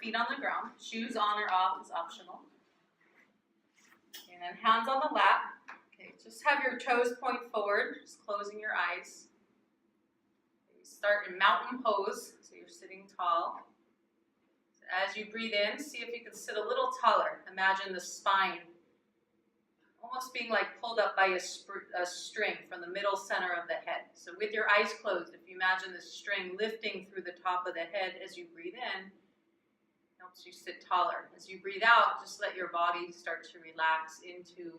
feet on the ground. Shoes on or off is optional. And then hands on the lap. Okay, just have your toes point forward, just closing your eyes. You start in mountain pose, so you're sitting tall. So as you breathe in, see if you can sit a little taller. Imagine the spine almost being like pulled up by a string from the middle center of the head. So with your eyes closed, if you imagine the string lifting through the top of the head as you breathe in, helps you sit taller. As you breathe out, just let your body start to relax into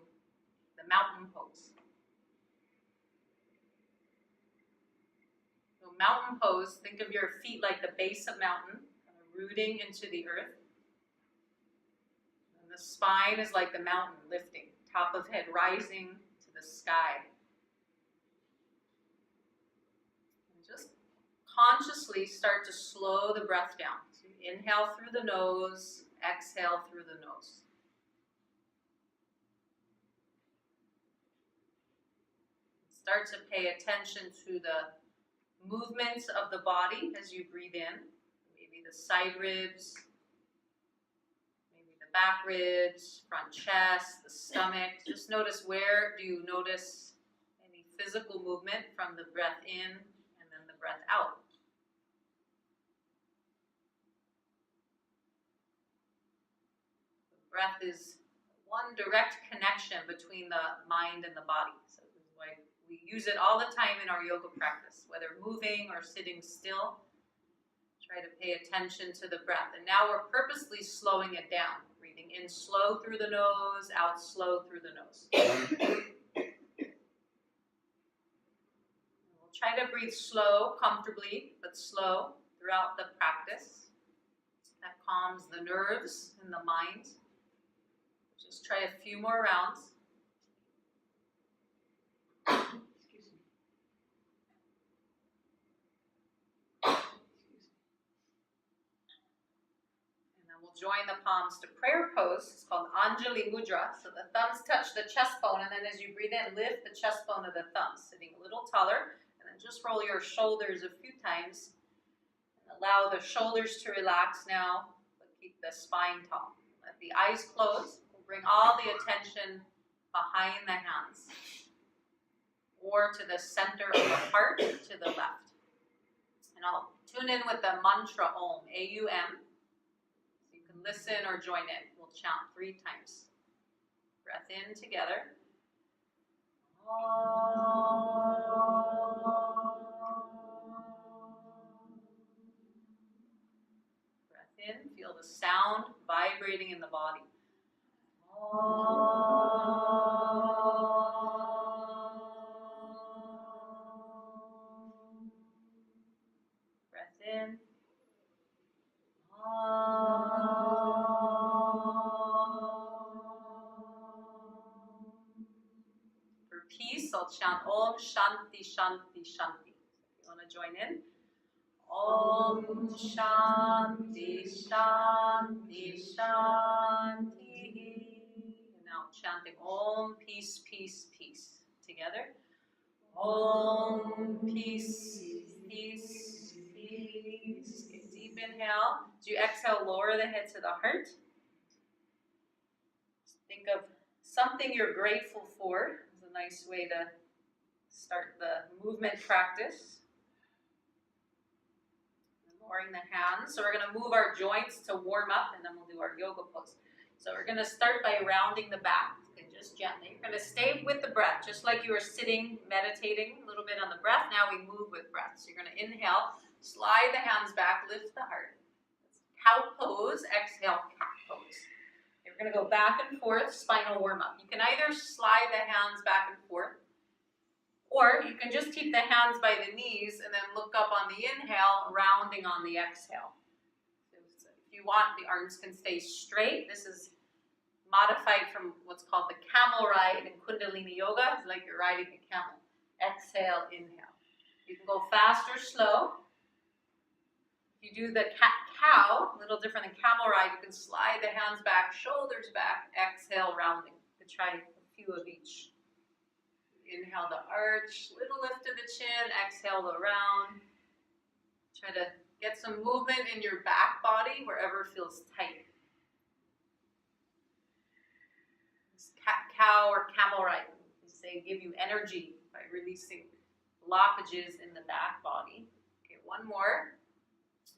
the mountain pose. So mountain pose, think of your feet like the base of mountain, kind of rooting into the earth. And the spine is like the mountain lifting, top of head rising to the sky. And just consciously start to slow the breath down. So you inhale through the nose, exhale through the nose. Start to pay attention to the movements of the body as you breathe in. Maybe the side ribs, maybe the back ribs, front chest, the stomach. Just notice, where do you notice any physical movement from the breath in and then the breath out. The breath is one direct connection between the mind and the body. So this is why we use it all the time in our yoga practice, whether moving or sitting still. Try to pay attention to the breath. And now we're purposely slowing it down. Breathing in slow through the nose, out slow through the nose. We'll try to breathe slow, comfortably, but slow throughout the practice. That calms the nerves and the mind. Just try a few more rounds. Join the palms to prayer pose. It's called Anjali Mudra. So the thumbs touch the chest bone, and then as you breathe in, lift the chest bone of the thumbs, sitting a little taller, and then just roll your shoulders a few times. And allow the shoulders to relax now, but keep the spine tall. Let the eyes close. We'll bring all the attention behind the hands, or to the center of the heart, to the left. And I'll tune in with the mantra Om, A-U-M. Listen or join in. We'll chant 3 times. Breath in together. Breath in. Feel the sound vibrating in the body. Breath in. For peace, I'll chant Om Shanti Shanti Shanti. If you want to join in. Om Shanti Shanti Shanti. And now chanting Om Peace Peace Peace. Together. Om Peace Peace Peace. Deep inhale. As you exhale, lower the head to the heart. Think of something you're grateful for. It's a nice way to start the movement practice. And lowering the hands. So we're going to move our joints to warm up, and then we'll do our yoga pose. So we're going to start by rounding the back. Okay, just gently. You're going to stay with the breath, just like you were sitting, meditating a little bit on the breath. Now we move with breath. So you're going to inhale. Slide the hands back, lift the heart. Cow pose, exhale, cat pose. You're going to go back and forth, spinal warm-up. You can either slide the hands back and forth, or you can just keep the hands by the knees and then look up on the inhale, rounding on the exhale. So if you want, the arms can stay straight. This is modified from what's called the camel ride in Kundalini Yoga. It's like you're riding a camel. Exhale, inhale. You can go fast or slow. If you do the cat-cow, a little different than camel ride, you can slide the hands back, shoulders back, exhale, rounding. You can try a few of each. Inhale the arch, little lift of the chin, exhale the round. Try to Get some movement in your back body wherever feels tight. This cat-cow or camel ride, they give you energy by releasing blockages in the back body. Okay, one more.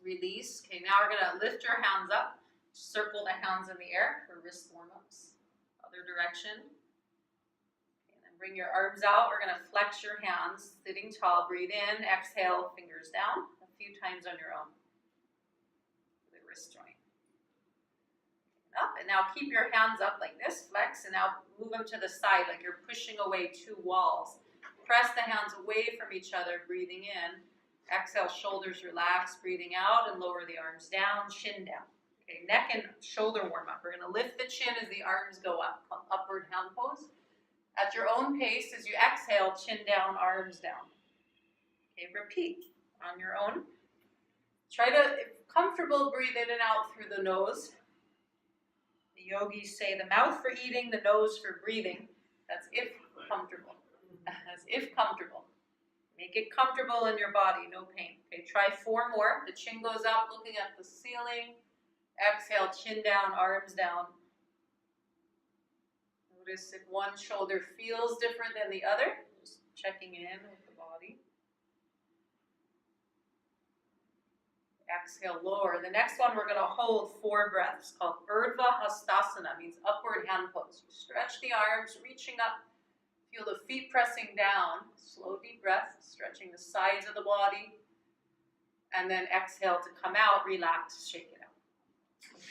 Release. Okay, now we're gonna lift your hands up. Circle the hands in the air for wrist warm-ups. Other direction. Okay, and then bring your arms out. We're gonna flex your hands, sitting tall. Breathe in, exhale, fingers down. A few times on your own. The wrist joint. Up, and now keep your hands up like this, flex, and now move them to the side like you're pushing away two walls. Press the hands away from each other, breathing in. Exhale, shoulders relax, breathing out, and lower the arms down, chin down. Okay, neck and shoulder warm up. We're going to lift the chin as the arms go up, upward hand pose. At your own pace, as you exhale, chin down, arms down. Okay, repeat on your own. Try to, if comfortable, breathe in and out through the nose. The yogis say the mouth for eating, the nose for breathing. That's if comfortable. As if comfortable. Make it comfortable in your body, no pain. Okay, try 4 more. The chin goes up, looking at the ceiling. Exhale, chin down, arms down. Notice if one shoulder feels different than the other. Just checking in with the body. Exhale, lower. The next one we're going to hold 4 breaths, called Urdhva Hastasana, means upward hand pose. You stretch the arms, reaching up. Feel the feet pressing down. Slow, deep breath, stretching the sides of the body. And then exhale to come out, relax, shake it out.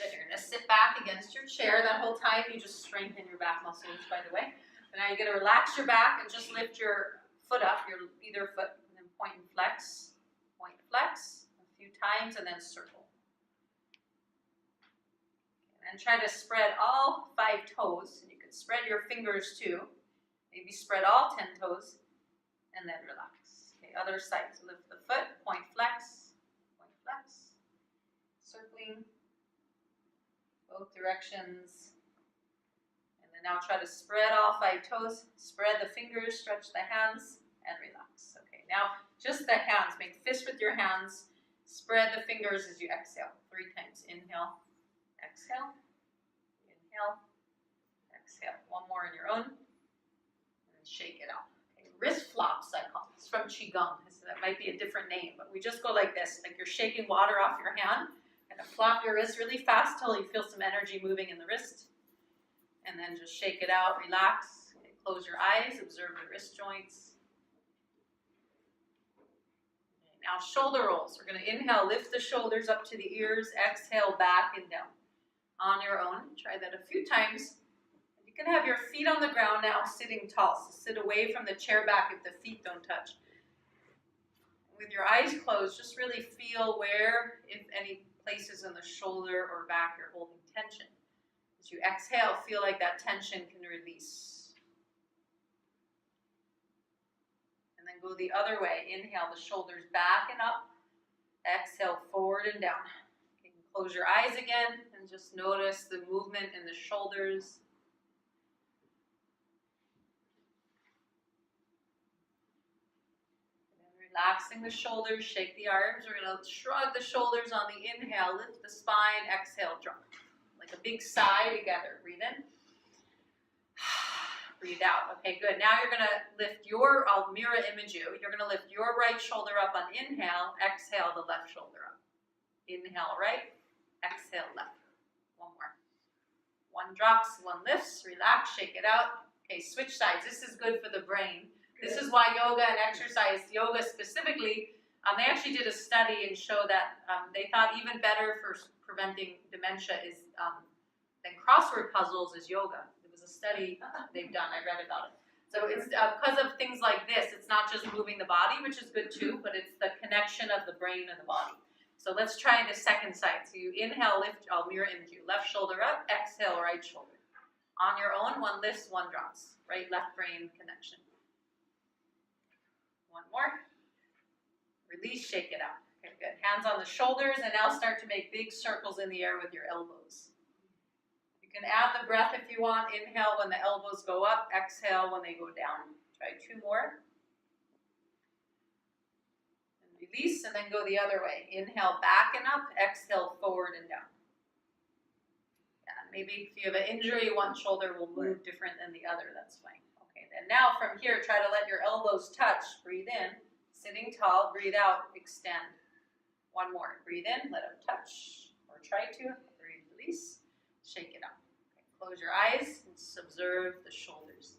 Good. You're going to sit back against your chair. That whole time you just strengthen your back muscles, by the way. And now you're going to relax your back and just lift your foot up, your either foot, and then point and flex. Point, flex. Few times and then circle. And try to spread all 5 toes. And you can spread your fingers too. Maybe spread all 10 toes and then relax. Okay, other side. So lift the foot, point, flex, circling both directions. And then now try to spread all 5 toes, spread the fingers, stretch the hands, and relax. Okay, now just the hands. Make fists with your hands. Spread the fingers as you exhale 3 times. Inhale, exhale, inhale, exhale. One more on your own, and then shake it out. Okay. Wrist flops, I call it. It's from Qigong. That might be a different name, but we just go like this, like you're shaking water off your hand, and flop your wrist really fast till you feel some energy moving in the wrist, and then just shake it out, relax. Okay. Close your eyes, observe the wrist joints. Now shoulder rolls. We're going to inhale, lift the shoulders up to the ears, exhale back and down. On your own, try that a few times. You can have your feet on the ground now, sitting tall. So sit away from the chair back if the feet don't touch. With your eyes closed, just really feel where, if any places in the shoulder or back you're holding tension. As you exhale, feel like that tension can release. Go the other way. Inhale, the shoulders back and up. Exhale, forward and down. Okay, close your eyes again and just notice the movement in the shoulders. And then relaxing the shoulders, shake the arms. We're going to shrug the shoulders on the inhale, lift the spine, exhale, drop. Like a big sigh together. Breathe in. Breathe out. Okay, good. Now you're going to lift your, I'll mirror image you. You're going to lift your right shoulder up on inhale. Exhale, the left shoulder up. Inhale, right. Exhale, left. One more. One drops, one lifts. Relax, shake it out. Okay, switch sides. This is good for the brain. This is why yoga and exercise, yoga specifically, they actually did a study and show that they thought even better for preventing dementia is than crossword puzzles is yoga. Study they've done, I read about it. So it's because of things like this, it's not just moving the body, which is good too, but it's the connection of the brain and the body. So let's try the second side. So you inhale, lift, I'll mirror image you. Left shoulder up, exhale, right shoulder. On your own, one lifts, one drops. Right, left brain connection. One more. Release, shake it out. Okay, good. Hands on the shoulders, and now start to make big circles in the air with your elbows. You can add the breath if you want. Inhale when the elbows go up. Exhale when they go down. Try 2 more. And Release, and then go the other way. Inhale, back and up. Exhale, forward and down. Yeah, maybe if you have an injury, one shoulder will move different than the other. That's fine. Okay, then now from here, try to let your elbows touch. Breathe in, sitting tall. Breathe out, extend. One more. Breathe in, let them touch, or try to. Breathe, release, shake it up. Okay, close your eyes and just observe the shoulders.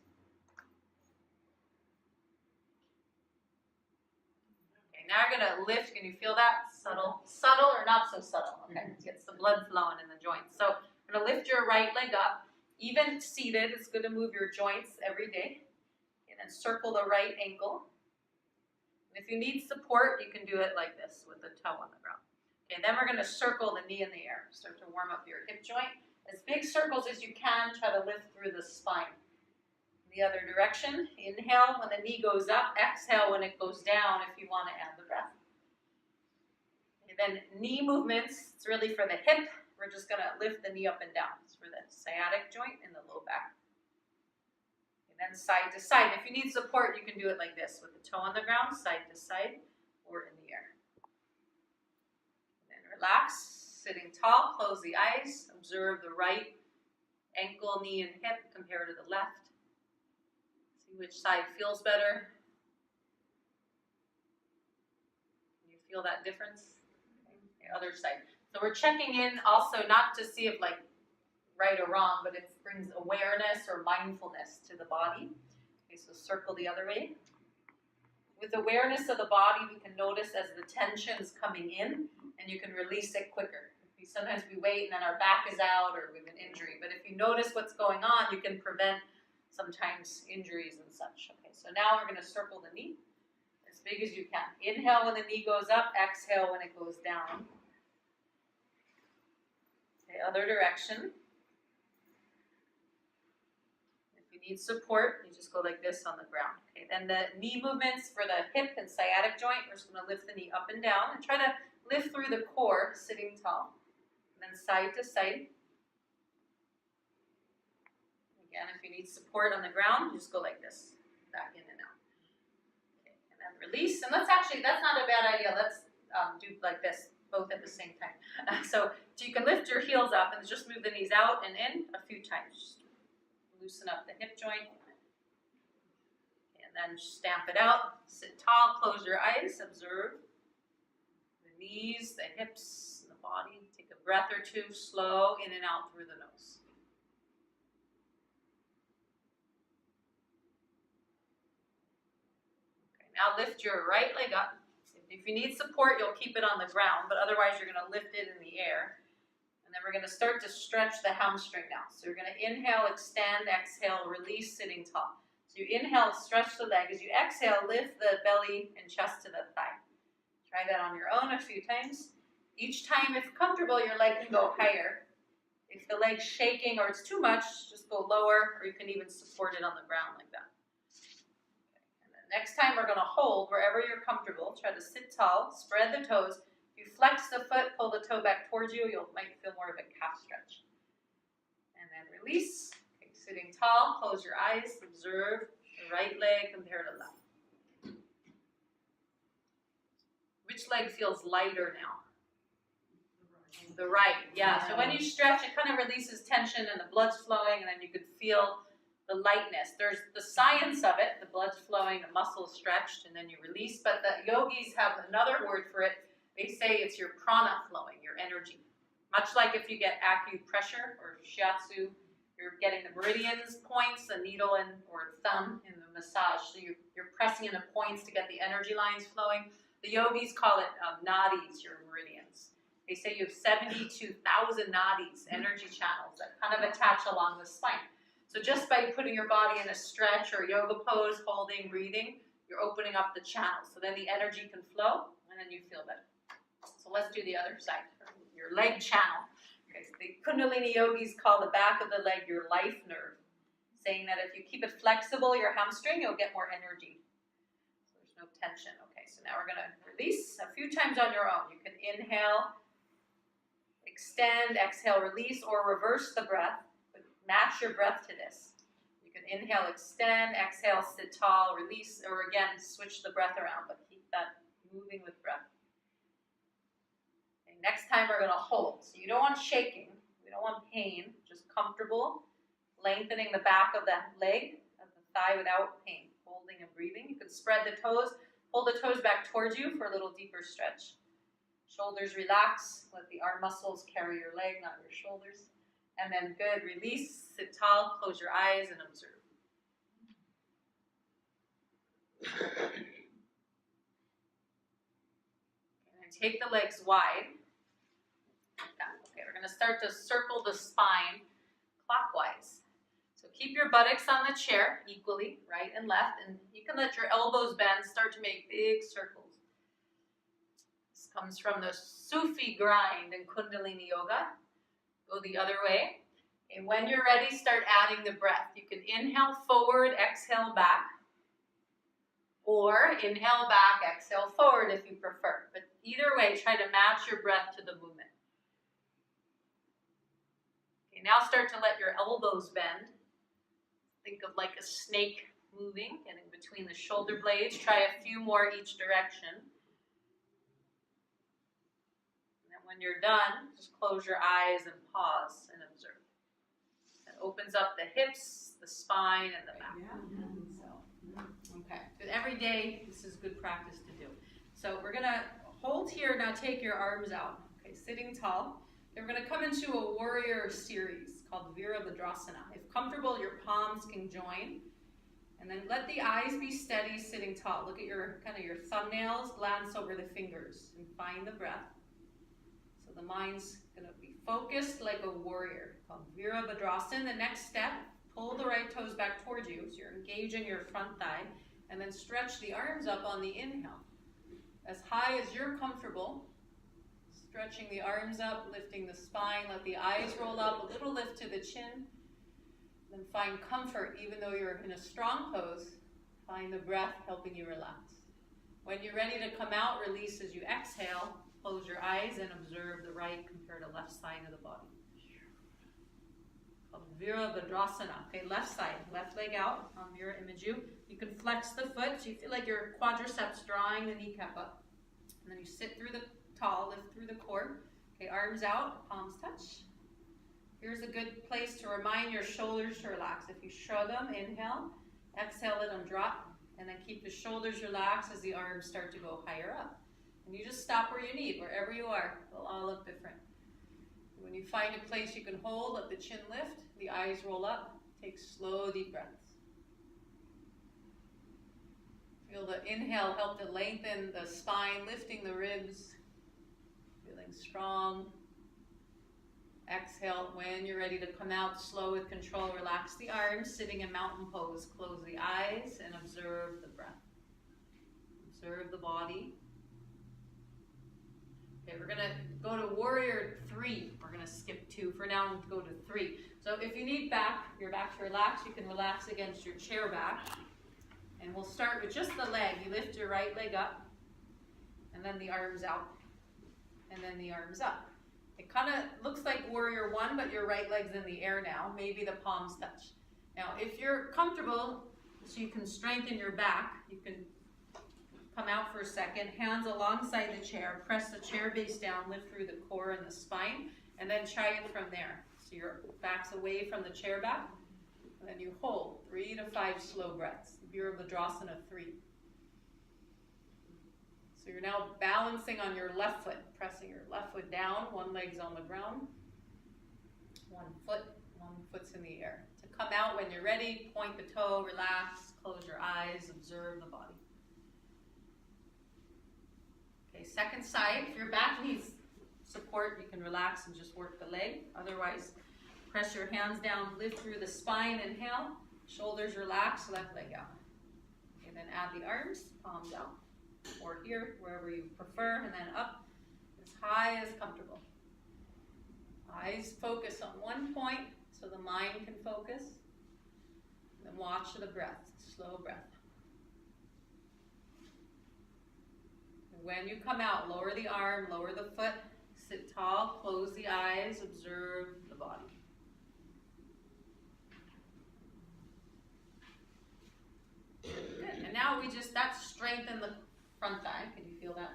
Okay, now you're gonna lift. Can you feel that? Subtle or not so subtle? Okay, it gets the blood flowing in the joints. So I'm gonna lift your right leg up. Even seated, it's good to move your joints every day. And then circle the right ankle. And if you need support, you can do it like this with the toe on the ground. Okay, then we're going to circle the knee in the air. Start to warm up your hip joint. As big circles as you can, try to lift through the spine. The other direction, inhale when the knee goes up, exhale when it goes down if you want to add the breath. Okay, then knee movements, it's really for the hip. We're just going to lift the knee up and down. It's for the sciatic joint and the low back. And side to side. If you need support, you can do it like this with the toe on the ground, side to side, or in the air. And then relax, sitting tall, close the eyes, observe the right ankle, knee, and hip compared to the left. See which side feels better. Can you feel that difference? Okay, the other side. So we're checking in also not to see if like right or wrong, but it brings awareness or mindfulness to the body. Okay, so circle the other way. With awareness of the body, we can notice as the tension's coming in, and you can release it quicker. Sometimes we wait and then our back is out or we have an injury, but if you notice what's going on, you can prevent sometimes injuries and such. Okay, so now we're going to circle the knee as big as you can. Inhale when the knee goes up, exhale when it goes down. Okay, other direction. Need support, you just go like this on the ground. Okay, then the knee movements for the hip and sciatic joint, we're just going to lift the knee up and down and try to lift through the core, sitting tall. And then side to side. Again, if you need support on the ground, you just go like this, back in and out. Okay, and then release. And that's not a bad idea. Let's do like this, both at the same time. So you can lift your heels up and just move the knees out and in a few times. Loosen up the hip joint, and then stamp it out. Sit tall, close your eyes, observe the knees, the hips, the body. Take a breath or two, slow in and out through the nose. Okay, now lift your right leg up. If you need support, you'll keep it on the ground, but otherwise you're going to lift it in the air. And then we're going to start to stretch the hamstring now. So you're going to inhale, extend, exhale, release, sitting tall. So you inhale, stretch the leg. As you exhale, lift the belly and chest to the thigh. Try that on your own a few times. Each time, if comfortable, your leg can go higher. If the leg's shaking or it's too much, just go lower, or you can even support it on the ground like that. Okay. And then next time, we're going to hold wherever you're comfortable. Try to sit tall, spread the toes. If you flex the foot, pull the toe back towards you, you might feel more of a calf stretch. And then release. Okay, sitting tall, close your eyes, observe the right leg compared to left. Which leg feels lighter now? The right, yeah. So when you stretch, it kind of releases tension and the blood's flowing, and then you could feel the lightness. There's the science of it, the blood's flowing, the muscles stretched, and then you release. But the yogis have another word for it. They say it's your prana flowing, your energy. Much like if you get acupressure or shiatsu, you're getting the meridians points, a needle or thumb in the massage. So you're pressing into points to get the energy lines flowing. The yogis call it nadis, your meridians. They say you have 72,000 nadis, energy channels that kind of attach along the spine. So just by putting your body in a stretch or yoga pose, holding, breathing, you're opening up the channels. So then the energy can flow, and then you feel better. So let's do the other side, your leg channel. Okay, so the Kundalini yogis call the back of the leg your life nerve, saying that if you keep it flexible, your hamstring, you'll get more energy. So there's no tension. Okay, so now we're going to release a few times on your own. You can inhale, extend, exhale, release, or reverse the breath. But match your breath to this. You can inhale, extend, exhale, sit tall, release, or again, switch the breath around, but keep that moving with breath. Okay, next time we're going to hold. So you don't want shaking. We don't want pain. Just comfortable. Lengthening the back of the leg, of the thigh without pain. Holding and breathing. You can spread the toes. Hold the toes back towards you for a little deeper stretch. Shoulders relax. Let the arm muscles carry your leg, not your shoulders. And then good. Release. Sit tall. Close your eyes and observe. And take the legs wide. Okay, we're going to start to circle the spine clockwise. So keep your buttocks on the chair equally, right and left, and you can let your elbows bend, start to make big circles. This comes from the Sufi grind in Kundalini Yoga. Go the other way. And when you're ready, start adding the breath. You can inhale forward, exhale back, or inhale back, exhale forward if you prefer. But either way, try to match your breath to the movement. Okay, now start to let your elbows bend. Think of like a snake moving, getting between the shoulder blades. Try a few more each direction. And then when you're done, just close your eyes and pause and observe. That opens up the hips, the spine, and the back. Okay. So every day, this is good practice to do. So we're going to hold here. Now take your arms out. Okay, sitting tall. Then we're going to come into a warrior series called Virabhadrasana. If comfortable, your palms can join. And then let the eyes be steady, sitting tall. Look at your thumbnails, glance over the fingers, and find the breath. So the mind's going to be focused like a warrior, called Virabhadrasana. The next step, pull the right toes back towards you, so you're engaging your front thigh, and then stretch the arms up on the inhale. As high as you're comfortable. Stretching the arms up, lifting the spine, let the eyes roll up, a little lift to the chin. Then find comfort, even though you're in a strong pose, find the breath helping you relax. When you're ready to come out, release as you exhale, close your eyes and observe the right compared to left side of the body. Virabhadrasana. Okay, left side, left leg out on mirror image you. You can flex the foot so you feel like your quadriceps drawing the kneecap up. And then you sit through the tall, lift through the core. Okay, arms out, palms touch. Here's a good place to remind your shoulders to relax. If you shrug them, inhale, exhale, let them drop, and then keep the shoulders relaxed as the arms start to go higher up. And you just stop where you need, wherever you are. They'll all look different. When you find a place you can hold, let the chin lift, the eyes roll up, take slow, deep breaths. Feel the inhale help to lengthen the spine, lifting the ribs, feeling strong. Exhale, when you're ready to come out, slow with control, relax the arms, sitting in mountain pose. Close the eyes and observe the breath. Observe the body. Okay, we're gonna go to warrior 3. We're gonna skip 2 for now and go to 3. So if you need your back to relax, you can relax against your chair back. And we'll start with just the leg. You lift your right leg up, and then the arms out, and then the arms up. It kind of looks like warrior 1, but your right leg's in the air now. Maybe the palms touch. Now, if you're comfortable, so you can strengthen your back, you can come out for a second, hands alongside the chair, press the chair base down, lift through the core and the spine, and then try it from there. So your back's away from the chair back, and then you hold 3 to 5 slow breaths. Virabhadrasana 3. So you're now balancing on your left foot, pressing your left foot down, one leg's on the ground, one foot's in the air. To come out when you're ready, point the toe, relax, close your eyes, observe the body. Okay, second side, if your back needs support, you can relax and just work the leg. Otherwise, press your hands down, lift through the spine, inhale, shoulders relax, left leg out. And then add the arms, palms out. Or here, wherever you prefer, and then up as high as comfortable. Eyes focus on one point so the mind can focus. And then watch the breath, slow breath. And when you come out, lower the arm, lower the foot, sit tall, close the eyes, observe the body. Good. And now that strengthened the front thigh. Can you feel that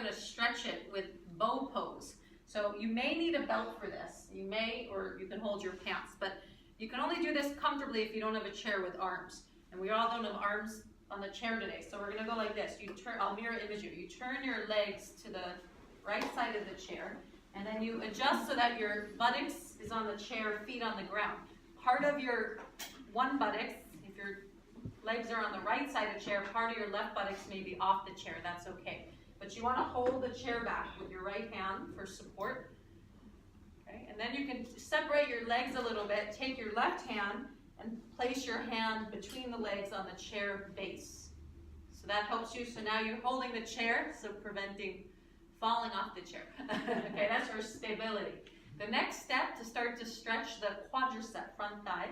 going to stretch it with bow pose. So you may need a belt for this. You may, or you can hold your pants, but you can only do this comfortably if you don't have a chair with arms. And we all don't have arms on the chair today. So we're going to go like this. You turn, I'll mirror image you. You turn your legs to the right side of the chair, and then you adjust so that your buttocks is on the chair, feet on the ground. Part of your one buttocks, if your legs are on the right side of the chair, part of your left buttocks may be off the chair. That's okay. But you want to hold the chair back with your right hand for support. Okay? And then you can separate your legs a little bit. Take your left hand and place your hand between the legs on the chair base. So that helps you. So now you're holding the chair, so preventing falling off the chair. Okay, that's for stability. The next step to start to stretch the quadricep, front thigh,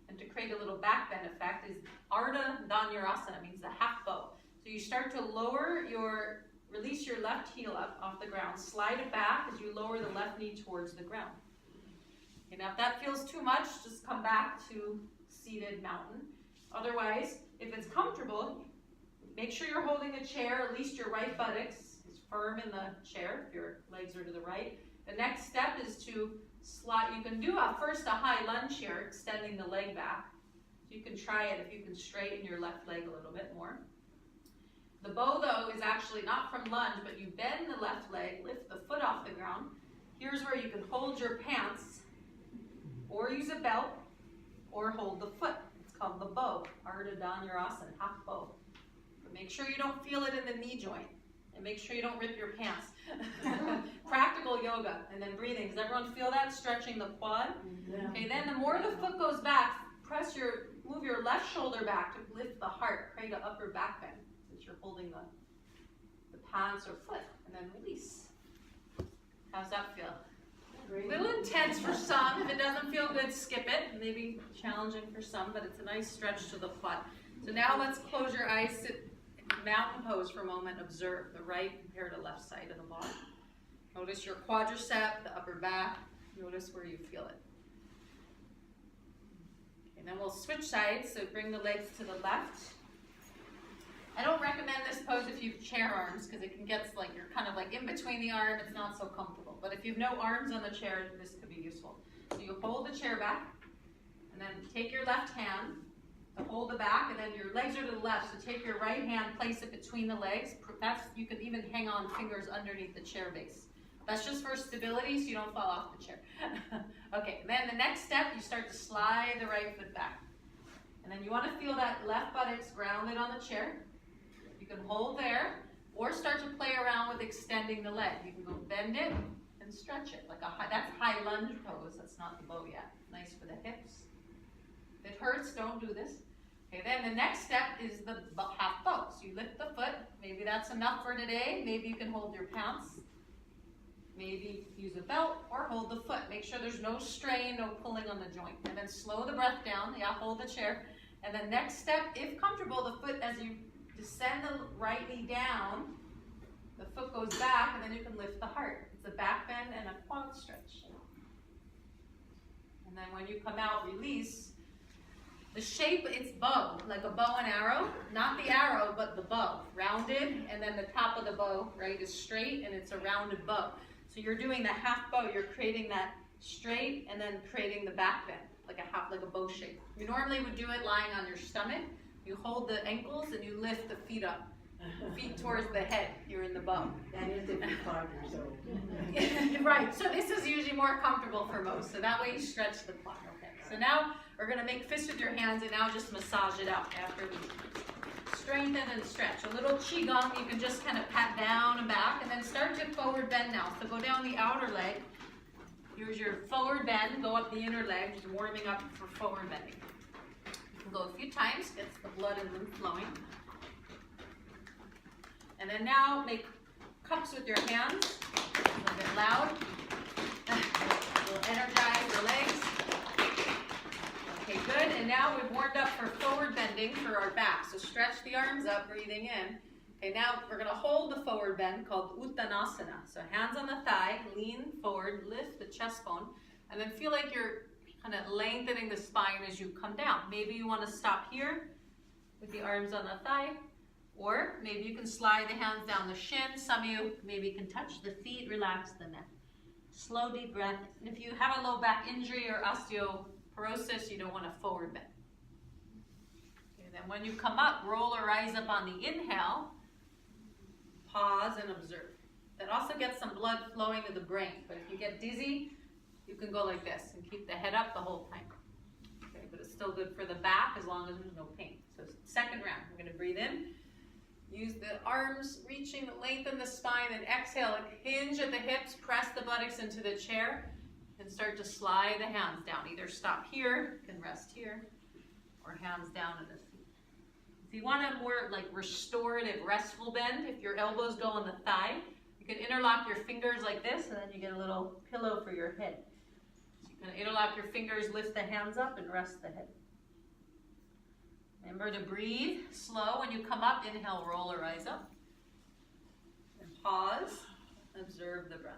and to create a little back bend effect is Ardha Dhanurasana, means the half bow. So you start to release your left heel up off the ground, slide it back as you lower the left knee towards the ground. Okay, now if that feels too much, just come back to seated mountain. Otherwise, if it's comfortable, make sure you're holding the chair, at least your right buttocks is firm in the chair, if your legs are to the right. The next step is to slide. You can do first a high lunge here, extending the leg back. You can try it if you can straighten your left leg a little bit more. The bow, though, is actually not from lunge, but you bend the left leg, lift the foot off the ground. Here's where you can hold your pants, or use a belt, or hold the foot. It's called the bow, Ardha Dhanurasana, half bow. But make sure you don't feel it in the knee joint, and make sure you don't rip your pants. Practical yoga, and then breathing. Does everyone feel that? Stretching the quad. Yeah. Okay, then the more the foot goes back, move your left shoulder back to lift the heart, create an upper back bend. You're holding the pants or foot, and then release. How's that feel? A little intense for some. If it doesn't feel good, skip it. Maybe challenging for some, but it's a nice stretch to the quad. So now let's close your eyes, sit mountain pose for a moment. Observe the right compared to left side of the body. Notice your quadricep, the upper back. Notice where you feel it. Okay, then we'll switch sides. So bring the legs to the left. I don't recommend this pose if you have chair arms, because it can get like you're kind of like in between the arm. It's not so comfortable. But if you have no arms on the chair, this could be useful. So you hold the chair back, and then take your left hand to hold the back, and then your legs are to the left. So take your right hand, place it between the legs. You can even hang on fingers underneath the chair base. That's just for stability, so you don't fall off the chair. Okay, and then the next step, you start to slide the right foot back. And then you want to feel that left buttocks grounded on the chair. You can hold there, or start to play around with extending the leg. You can go bend it and stretch it. That's high lunge pose. That's not the bow yet. Nice for the hips. If it hurts, don't do this. Okay, then the next step is the half bow. So you lift the foot. Maybe that's enough for today. Maybe you can hold your pants. Maybe use a belt or hold the foot. Make sure there's no strain, no pulling on the joint. And then slow the breath down. Yeah, hold the chair. And then next step, if comfortable, the foot as you descend the right knee down, the foot goes back, and then you can lift the heart. It's a back bend and a quad stretch. And then when you come out, release. The shape, it's bow, like a bow and arrow. Not the arrow, but the bow. Rounded, and then the top of the bow, right, is straight, and it's a rounded bow. So you're doing the half bow. You're creating that straight, and then creating the back bend, like a bow shape. You normally would do it lying on your stomach. You hold the ankles and you lift the feet up. Feet towards the head. You're in the bow. That is if you're 5 years old. Right. So this is usually more comfortable for most. So that way you stretch the quad. Okay. So now we're going to make fists with your hands and now just massage it out after we strengthen and stretch. A little qigong. You can just kind of pat down and back and then start to forward bend now. So go down the outer leg. Here's your forward bend. Go up the inner leg. Just warming up for forward bending. Go a few times, gets the blood and lymph flowing. And then now make cups with your hands, a little bit loud. We'll energize the legs. Okay, good. And now we've warmed up for forward bending for our back. So stretch the arms up, breathing in. Okay, now we're going to hold the forward bend called Uttanasana. So hands on the thigh, lean forward, lift the chest bone, and then feel like you're kind of lengthening the spine as you come down. Maybe you want to stop here with the arms on the thigh, Or maybe you can slide the hands down the shin. Some of you maybe can touch the feet, relax the neck. Slow, deep breath. And if you have a low back injury or osteoporosis, you don't want a forward bend. Okay, then when you come up, roll or rise up on the inhale. Pause and observe. That also gets some blood flowing to the brain. But if you get dizzy, you can go like this and keep the head up the whole time. Okay, but it's still good for the back as long as there's no pain. So second round, we're going to breathe in. Use the arms, reaching, lengthen the spine, and exhale. Hinge at the hips, press the buttocks into the chair, and start to slide the hands down. Either stop here, you can rest here, or hands down at the feet. If you want a more like restorative, restful bend, if your elbows go on the thigh, you can interlock your fingers like this, and then you get a little pillow for your head. So you can interlock your fingers, lift the hands up, and rest the head. Remember to breathe slow. When you come up, inhale, roll or rise up. And pause, observe the breath.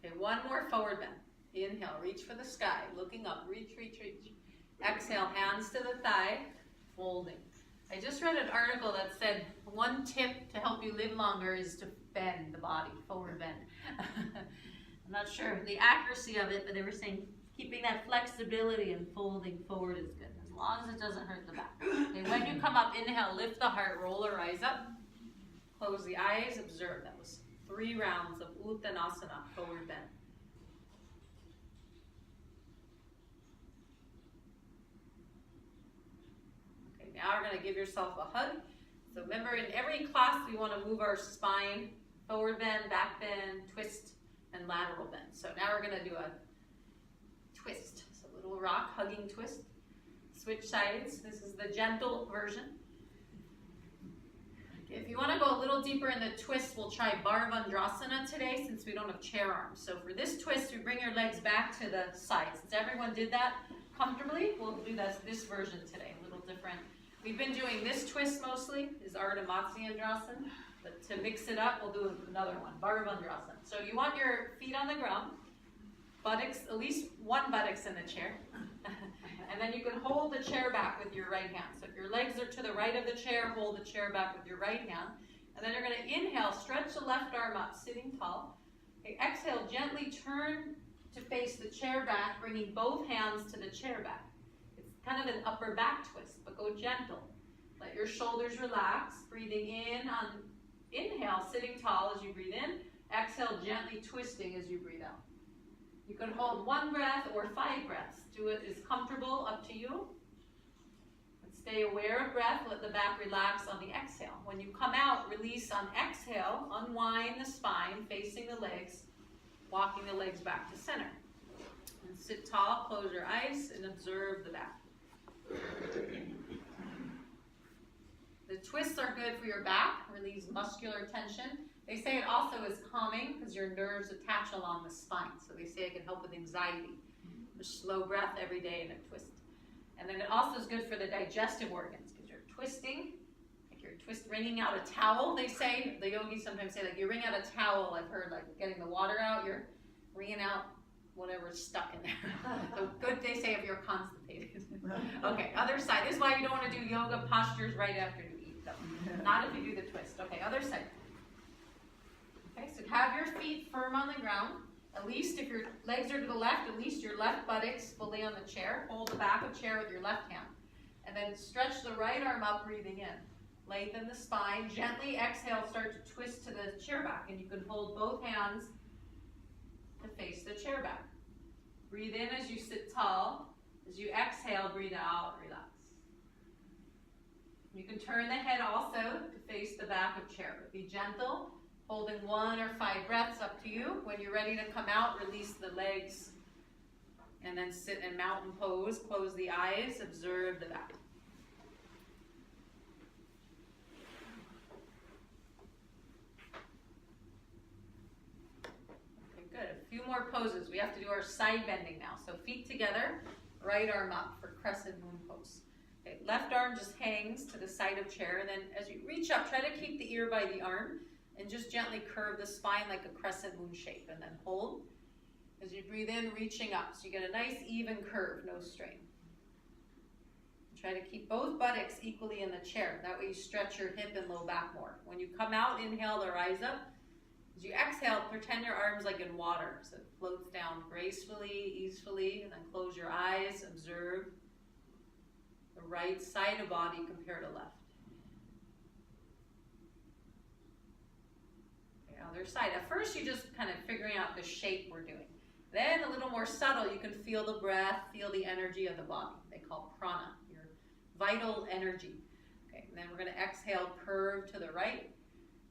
Okay, one more forward bend. Inhale, reach for the sky, looking up, reach, reach, reach. Exhale, hands to the thigh, folding. I just read an article that said one tip to help you live longer is to bend the body, forward bend. I'm not sure the accuracy of it, but they were saying keeping that flexibility and folding forward is good. As long as it doesn't hurt the back. Okay, when you come up, inhale, lift the heart, roll or rise up. Close the eyes, observe. That was 3 rounds of Uttanasana, forward bend. Okay, now we're going to give yourself a hug. So remember, in every class, we want to move our spine, forward bend, back bend, twist, and lateral bend. So now we're going to do a twist. So a little rock, hugging twist. Switch sides. This is the gentle version. Okay, if you want to go a little deeper in the twist, we'll try Bharavandhrasana today since we don't have chair arms. So for this twist, you bring your legs back to the sides. Since everyone did that comfortably, we'll do this version today, a little different. We've been doing this twist mostly, is Ardha Matsyendrasana, but to mix it up, we'll do another one, Bharavandhrasana. So you want your feet on the ground, buttocks, at least one buttocks in the chair. And then you can hold the chair back with your right hand. So if your legs are to the right of the chair, hold the chair back with your right hand. And then you're going to inhale, stretch the left arm up, sitting tall. Okay, exhale, gently turn to face the chair back, bringing both hands to the chair back. It's kind of an upper back twist, but go gentle. Let your shoulders relax, breathing in on inhale, sitting tall as you breathe in. Exhale, gently twisting as you breathe out. You can hold 1 breath or 5 breaths. Do it as comfortable, up to you. And stay aware of breath. Let the back relax on the exhale. When you come out, release on exhale. Unwind the spine, facing the legs, walking the legs back to center. And sit tall, close your eyes, and observe the back. The twists are good for your back, release muscular tension. They say it also is calming because your nerves attach along the spine. So they say it can help with anxiety. Just slow breath every day and a twist. And then it also is good for the digestive organs because you're twisting, like you're wringing out a towel, they say. The yogis sometimes say, like you wring out a towel. I've heard like getting the water out, you're wringing out whatever's stuck in there. So good, they say, if you're constipated. Okay, other side. This is why you don't want to do yoga postures right after you eat, though. Not if you do the twist. Okay, other side. Okay, so have your feet firm on the ground. At least if your legs are to the left, at least your left buttocks fully on the chair. Hold the back of the chair with your left hand. And then stretch the right arm up, breathing in. Lengthen the spine. Gently exhale, start to twist to the chair back. And you can hold both hands to face the chair back. Breathe in as you sit tall. As you exhale, breathe out, relax. You can turn the head also to face the back of chair. But be gentle. Holding 1 or 5 breaths, up to you. When you're ready to come out, release the legs. And then sit in mountain pose. Close the eyes. Observe the back. Okay, good. A few more poses. We have to do our side bending now. So feet together, right arm up for crescent moon pose. Okay, left arm just hangs to the side of chair. And then as you reach up, try to keep the ear by the arm. And just gently curve the spine like a crescent moon shape. And then hold. As you breathe in, reaching up. So you get a nice even curve, no strain. Try to keep both buttocks equally in the chair. That way you stretch your hip and low back more. When you come out, inhale the rise up. As you exhale, pretend your arms like in water. So it floats down gracefully, easefully, and then close your eyes. Observe the right side of body compared to left. Okay, other side. At first, you're just kind of figuring out the shape we're doing. Then a little more subtle, you can feel the breath, feel the energy of the body. They call prana, your vital energy. Okay, and then we're going to exhale, curve to the right,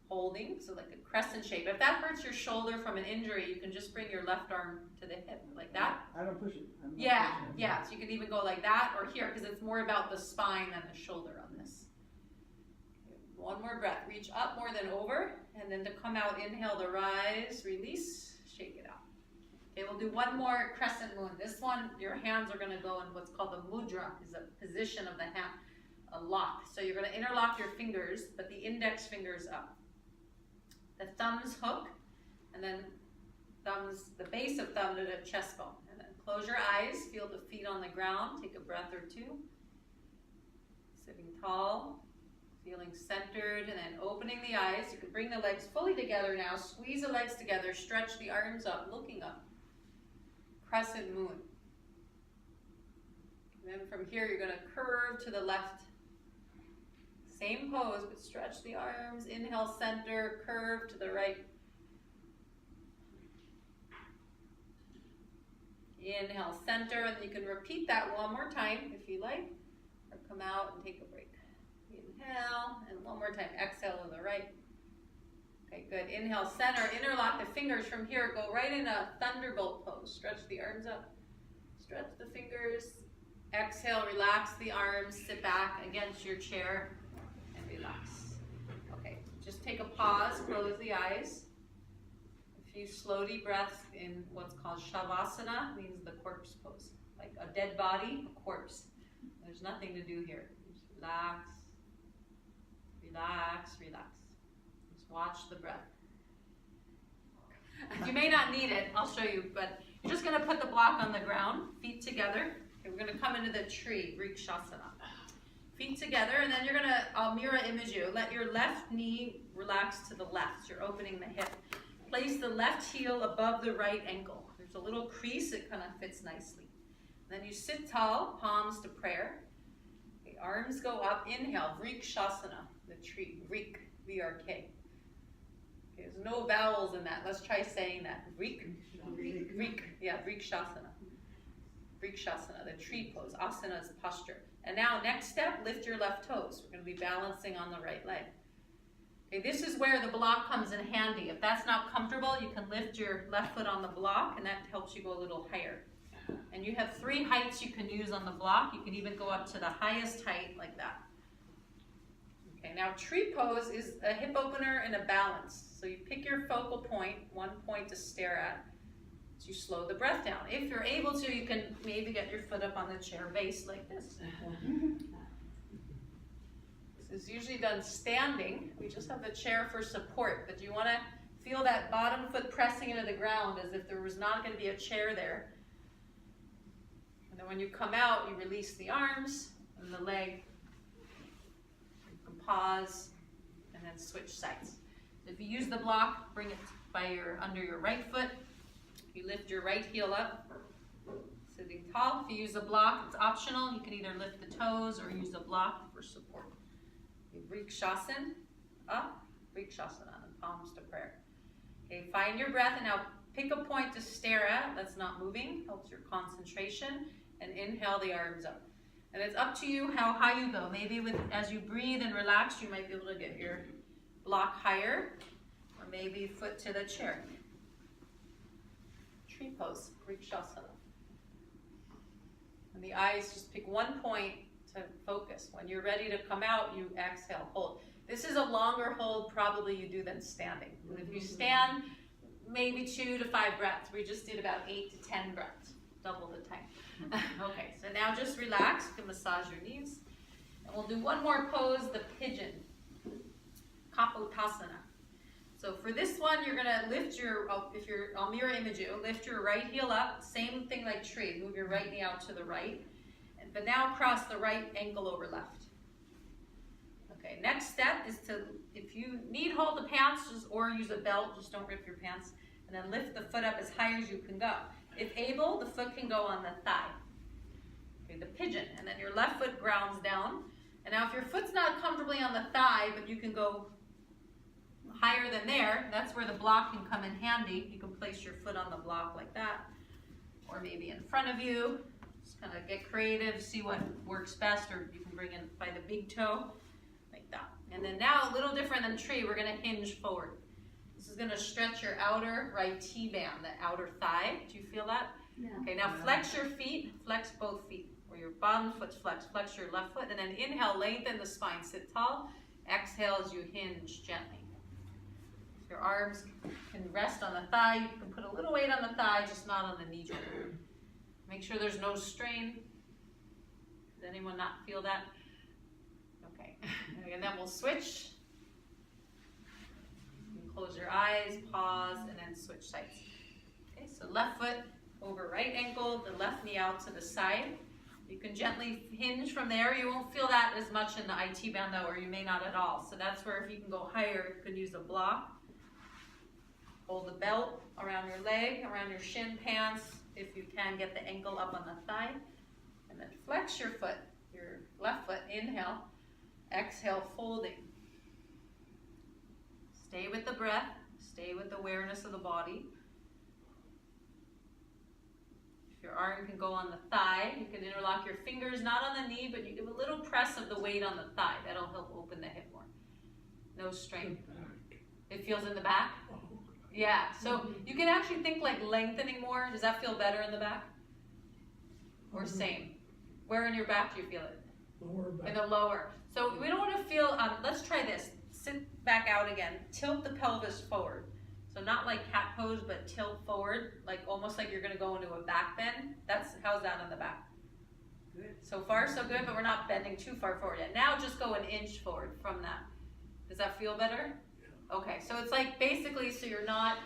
holding, so like a crescent shape. If that hurts your shoulder from an injury, you can just bring your left arm to the hip, like that. I don't push it. Yeah. So you can even go like that or here, because it's more about the spine than the shoulder on this. Okay, one more breath. Reach up more than over, and then to come out, inhale to rise, release, shake it out. Okay, we'll do one more crescent moon. This one, your hands are going to go in what's called the mudra, is a position of the hand, a lock. So you're going to interlock your fingers, but the index fingers up. The thumbs hook, and then the base of thumb to the chest bone. And then close your eyes, feel the feet on the ground, take a breath or two. Sitting tall, feeling centered, and then opening the eyes. You can bring the legs fully together now, squeeze the legs together, stretch the arms up, looking up. Crescent moon. And then from here, you're going to curve to the left. Same pose, but stretch the arms. Inhale, center, curve to the right. Inhale, center, and you can repeat that one more time if you like, or come out and take a break. Inhale, and one more time. Exhale to the right. Okay, good. Inhale, center, interlock the fingers from here. Go right in a thunderbolt pose. Stretch the arms up. Stretch the fingers. Exhale, relax the arms. Sit back against your chair and relax. Okay, just take a pause. Close the eyes. A few slow deep breaths in what's called shavasana, means the corpse pose. Like a dead body, a corpse. There's nothing to do here. Just relax, relax, relax. Watch the breath. You may not need it, I'll show you, but you're just going to put the block on the ground, feet together. Okay, we're going to come into the tree, Vrikshasana. Feet together, and then you're going to, I'll mirror image you. Let your left knee relax to the left. You're opening the hip. Place the left heel above the right ankle. There's a little crease, it kind of fits nicely. Then you sit tall, palms to prayer. Okay, arms go up, inhale, Vrikshasana, the tree, Vrik, V-R-K. There's no vowels in that. Let's try saying that. Vrik. Yeah, Vrikshasana. Vrikshasana, the tree pose. Asana is posture. And now, next step, lift your left toes. We're going to be balancing on the right leg. Okay, this is where the block comes in handy. If that's not comfortable, you can lift your left foot on the block, and that helps you go a little higher. And you have 3 heights you can use on the block. You can even go up to the highest height like that. Okay, now tree pose is a hip opener and a balance. So you pick your focal point, one point to stare at, as you slow the breath down. If you're able to, you can maybe get your foot up on the chair base like this. This is usually done standing. We just have the chair for support, but you want to feel that bottom foot pressing into the ground as if there was not going to be a chair there. And then when you come out, you release the arms and the leg. You can pause and then switch sides. If you use the block, bring it by under your right foot. You lift your right heel up, sitting tall. If you use a block, it's optional. You can either lift the toes or use a block for support. Vrikshasana, up, Vrikshasana, and palms to prayer. Okay, find your breath, and now pick a point to stare at that's not moving, helps your concentration, and inhale the arms up. And it's up to you how high you go. Maybe as you breathe and relax, you might be able to get your block higher, or maybe foot to the chair. Tree pose, Vrikshasana. And the eyes, just pick one point to focus. When you're ready to come out, you exhale, hold. This is a longer hold probably you do than standing. And if you stand, maybe 2 to 5 breaths. We just did about 8 to 10 breaths, double the time. Okay, so now just relax. You can massage your knees. And we'll do one more pose, the pigeon, Kapotasana. So for this one, you're going to lift I'll mirror image you, lift your right heel up. Same thing like tree. Move your right knee out to the right. But now cross the right ankle over left. Okay, next step is to, if you need hold the pants or use a belt, just don't rip your pants, and then lift the foot up as high as you can go. If able, the foot can go on the thigh. Okay, the pigeon, and then your left foot grounds down. And now if your foot's not comfortably on the thigh, but you can go higher than there, that's where the block can come in handy. You can place your foot on the block like that, or maybe in front of you. Just kind of get creative, see what works best, or you can bring in by the big toe, like that. And then now, a little different than tree, we're gonna hinge forward. This is gonna stretch your outer right T-band, the outer thigh. Do you feel that? Yeah. Okay, now flex your feet, flex both feet. Or your bottom foot's flexed, flex your left foot, and then inhale, lengthen the spine, sit tall. Exhale as you hinge gently. Your arms can rest on the thigh. You can put a little weight on the thigh, just not on the knee joint. Make sure there's no strain. Does anyone not feel that? Okay, and then we'll switch. You can close your eyes, pause, and then switch sides. Okay, so left foot over right ankle, the left knee out to the side. You can gently hinge from there. You won't feel that as much in the IT band though, or you may not at all. So that's where if you can go higher, you could use a block. Hold the belt around your leg, around your shin pants. If you can, get the ankle up on the thigh. And then flex your foot, your left foot, inhale. Exhale, folding. Stay with the breath. Stay with the awareness of the body. Your arm can go on the thigh. You can interlock your fingers, not on the knee, but you give a little press of the weight on the thigh. That'll help open the hip more. No strain. It feels in the back? Yeah, so you can actually think like lengthening more. Does that feel better in the back? Or same? Where in your back do you feel it? Lower back. In the lower. So we don't want to feel, let's try this. Sit back out again. Tilt the pelvis forward. So not like cat pose, but tilt forward, like almost like you're gonna go into a back bend. How's that on the back? Good. So far, so good, but we're not bending too far forward yet. Now just go an inch forward from that. Does that feel better? Yeah. Okay, so it's like basically, so you're not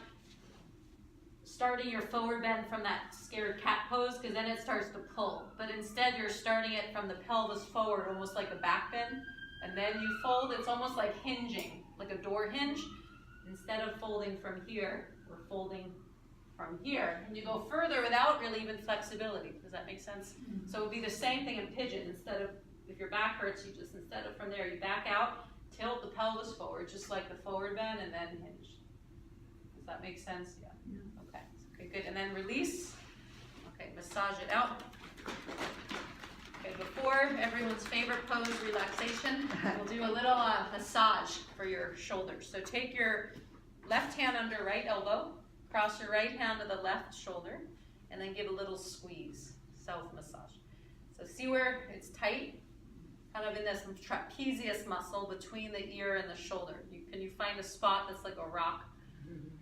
starting your forward bend from that scared cat pose, because then it starts to pull. But instead you're starting it from the pelvis forward, almost like a back bend, and then you fold. It's almost like hinging, like a door hinge. Instead of folding from here, we're folding from here. And you go further without really even flexibility. Does that make sense? So it would be the same thing in pigeon. Instead of, if your back hurts, you just, instead of from there, you back out, tilt the pelvis forward, just like the forward bend, and then hinge. Does that make sense? Yeah. Okay. Okay, good. And then release. Okay, massage it out. Okay, before everyone's favorite pose, relaxation, we'll do a little massage for your shoulders. So take your left hand under right elbow, cross your right hand to the left shoulder, and then give a little squeeze, self-massage. So see where it's tight? Kind of in this trapezius muscle between the ear and the shoulder. Can you find a spot that's like a rock?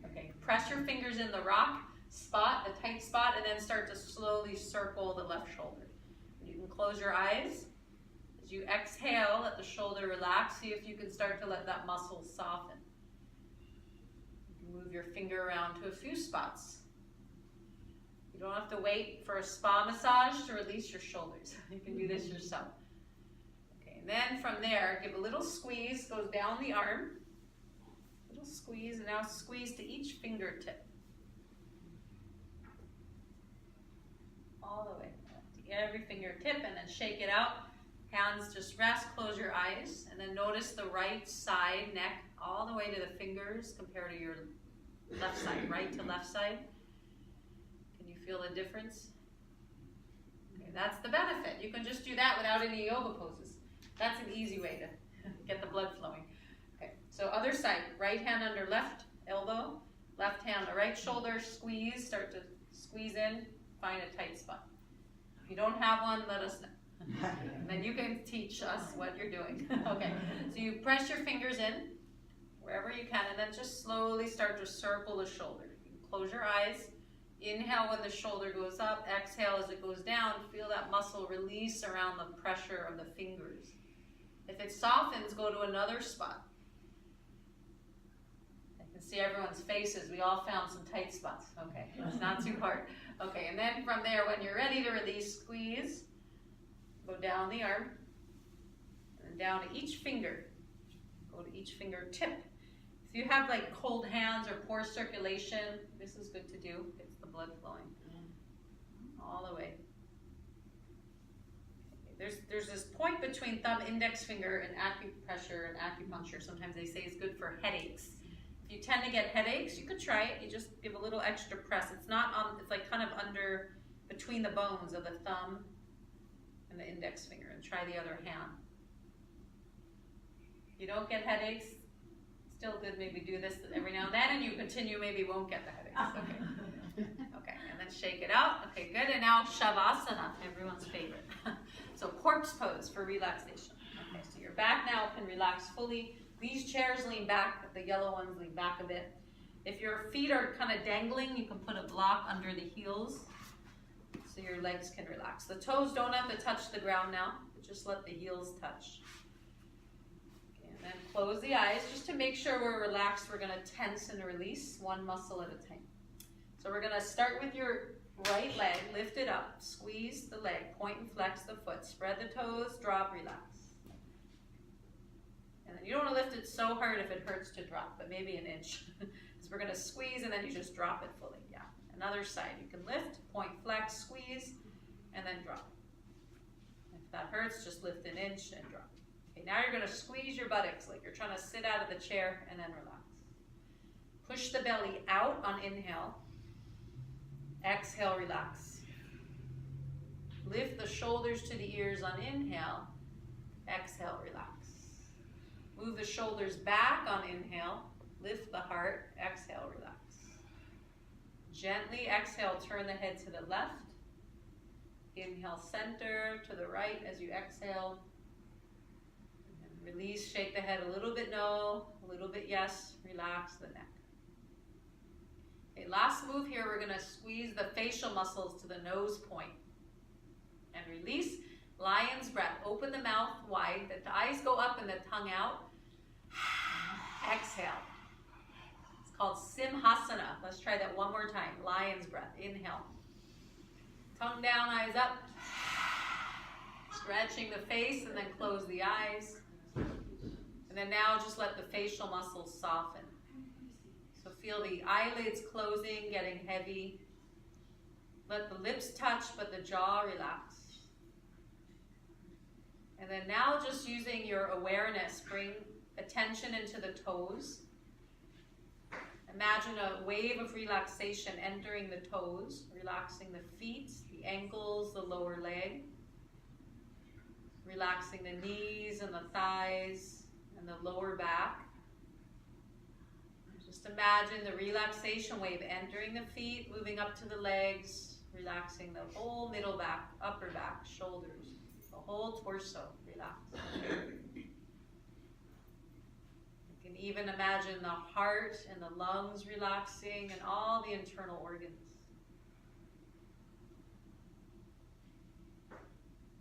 Okay, press your fingers in the rock spot, the tight spot, and then start to slowly circle the left shoulder. You can close your eyes. As you exhale, let the shoulder relax. See if you can start to let that muscle soften. You can move your finger around to a few spots. You don't have to wait for a spa massage to release your shoulders. You can do this yourself. Okay, and then from there, give a little squeeze, goes down the arm. Little squeeze, and now squeeze to each fingertip. All the way. Every fingertip, and then shake it out. Hands just rest, close your eyes, and then notice the right side, neck, all the way to the fingers compared to your left side, right to left side. Can you feel the difference? Okay, that's the benefit. You can just do that without any yoga poses. That's an easy way to get the blood flowing. Okay, so other side, right hand under left elbow, left hand on the right shoulder, squeeze, start to squeeze in, find a tight spot. If you don't have one, let us know. And then you can teach us what you're doing. Okay, so you press your fingers in wherever you can, and then just slowly start to circle the shoulder. You can close your eyes. Inhale when the shoulder goes up. Exhale as it goes down. Feel that muscle release around the pressure of the fingers. If it softens, go to another spot. I can see everyone's faces. We all found some tight spots. Okay, it's not too hard. Okay, and then from there, when you're ready to release, squeeze. down the arm, and then down to each finger. Go to each fingertip. If you have like cold hands or poor circulation, this is good to do. Gets the blood flowing all the way. There's this point between thumb, index finger, and acupressure and acupuncture. Sometimes they say it's good for headaches. If you tend to get headaches, you could try it. You just give a little extra press. It's not on. It's like kind of under, between the bones of the thumb and the index finger. And try the other hand. If you don't get headaches, still good. Maybe do this every now and then, and you continue. Maybe won't get the headaches. Okay. Okay, and then shake it out. Okay, good. And now Shavasana, everyone's favorite. So corpse pose for relaxation. Okay, so your back now can relax fully. These chairs lean back, the yellow ones lean back a bit. If your feet are kind of dangling, you can put a block under the heels so your legs can relax. The toes don't have to touch the ground now, but just let the heels touch. Okay, and then close the eyes just to make sure we're relaxed. We're going to tense and release one muscle at a time. So we're going to start with your right leg, lift it up, squeeze the leg, point and flex the foot, spread the toes, drop, relax. And then you don't want to lift it so hard if it hurts to drop, but maybe an inch. So we're going to squeeze and then you just drop it fully. Yeah. Another side, you can lift, point, flex, squeeze, and then drop. If that hurts, just lift an inch and drop. Okay, now you're going to squeeze your buttocks like you're trying to sit out of the chair and then relax. Push the belly out on inhale. Exhale, relax. Lift the shoulders to the ears on inhale. Exhale, relax. Move the shoulders back on inhale. Lift the heart. Exhale, relax. Gently exhale, turn the head to the left. Inhale, center to the right as you exhale. And then release, shake the head a little bit no, a little bit yes. Relax the neck. Okay, last move here, we're going to squeeze the facial muscles to the nose point. And release, lion's breath. Open the mouth wide, the eyes go up and the tongue out. Exhale. It's called Simhasana. Let's try that one more time. Lion's breath. Inhale. Tongue down, eyes up. Stretching the face and then close the eyes. And then now just let the facial muscles soften. So feel the eyelids closing, getting heavy. Let the lips touch, but the jaw relax. And then now just using your awareness, bring attention into the toes. Imagine a wave of relaxation entering the toes, relaxing the feet, the ankles, the lower leg. Relaxing the knees and the thighs and the lower back. Just imagine the relaxation wave entering the feet, moving up to the legs, relaxing the whole middle back, upper back, shoulders, the whole torso, relax. You can even imagine the heart and the lungs relaxing and all the internal organs.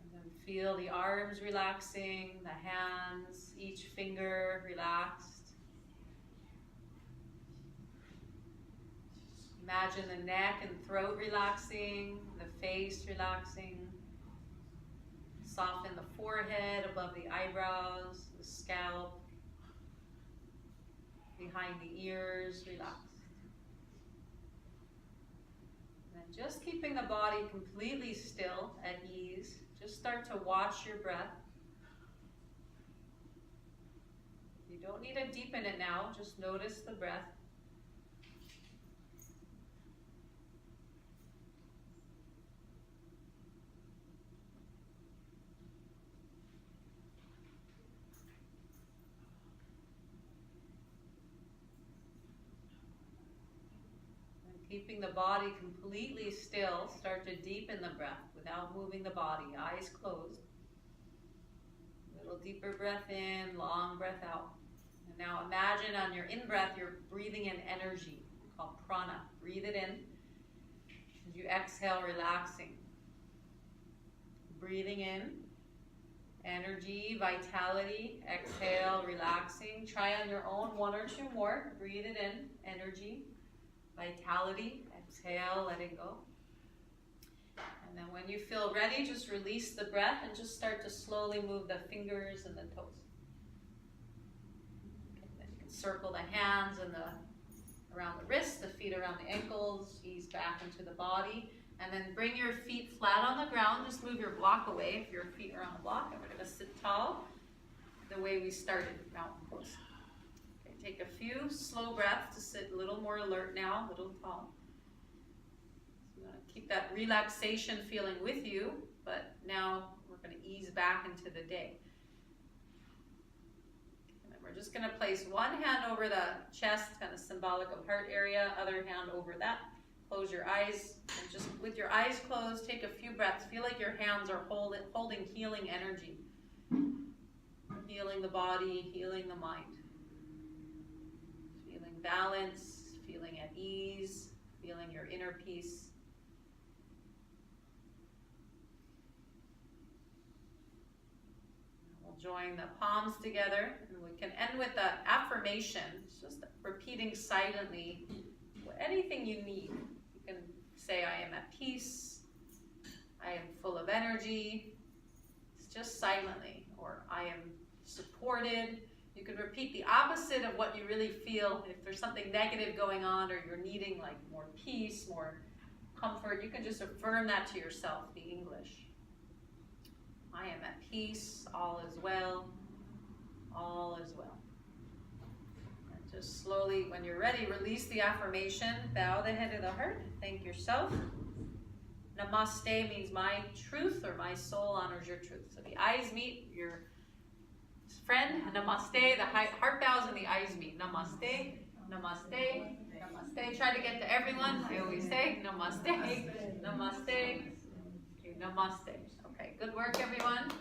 And then feel the arms relaxing, the hands, each finger relaxed. Imagine the neck and throat relaxing, the face relaxing. Soften the forehead above the eyebrows, the scalp, behind the ears, relax. And then just keeping the body completely still, at ease. Just start to watch your breath. You don't need to deepen it now, just notice the breath. Keeping the body completely still, start to deepen the breath without moving the body, eyes closed. A little deeper breath in, long breath out. And now imagine on your in-breath, you're breathing in energy, called prana. Breathe it in. As you exhale, relaxing. Breathing in, energy, vitality. Exhale, relaxing. Try on your own, one or two more. Breathe it in, energy. Vitality, exhale, letting go. And then when you feel ready, just release the breath and just start to slowly move the fingers and the toes. Okay, then you can circle the hands and around the wrists, the feet around the ankles, ease back into the body. And then bring your feet flat on the ground. Just move your block away if your feet are on the block. And we're going to sit tall the way we started, mountain pose. Okay, take a few slow breaths to sit a little more alert now, a little tall. So you want to keep that relaxation feeling with you, but now we're going to ease back into the day. And then we're just going to place one hand over the chest, kind of symbolic of heart area, other hand over that. Close your eyes, and just with your eyes closed, take a few breaths. Feel like your hands are holding healing energy. Healing the body, healing the mind. Feeling balance, feeling at ease, feeling your inner peace. We'll join the palms together, and we can end with the affirmation. It's just repeating silently anything you need. You can say, I am at peace, I am full of energy. It's just silently. Or I am supported. You can repeat the opposite of what you really feel. If there's something negative going on or you're needing like more peace, more comfort, you can just affirm that to yourself, the English. I am at peace, all is well, all is well. Just slowly, when you're ready, release the affirmation, bow the head to the heart, thank yourself. Namaste means my truth or my soul honors your truth. So the eyes meet your friend, namaste, the heart bows and the eyes meet. Namaste, namaste, namaste. Try to get to everyone. I always say namaste, namaste, namaste. Okay, good work everyone.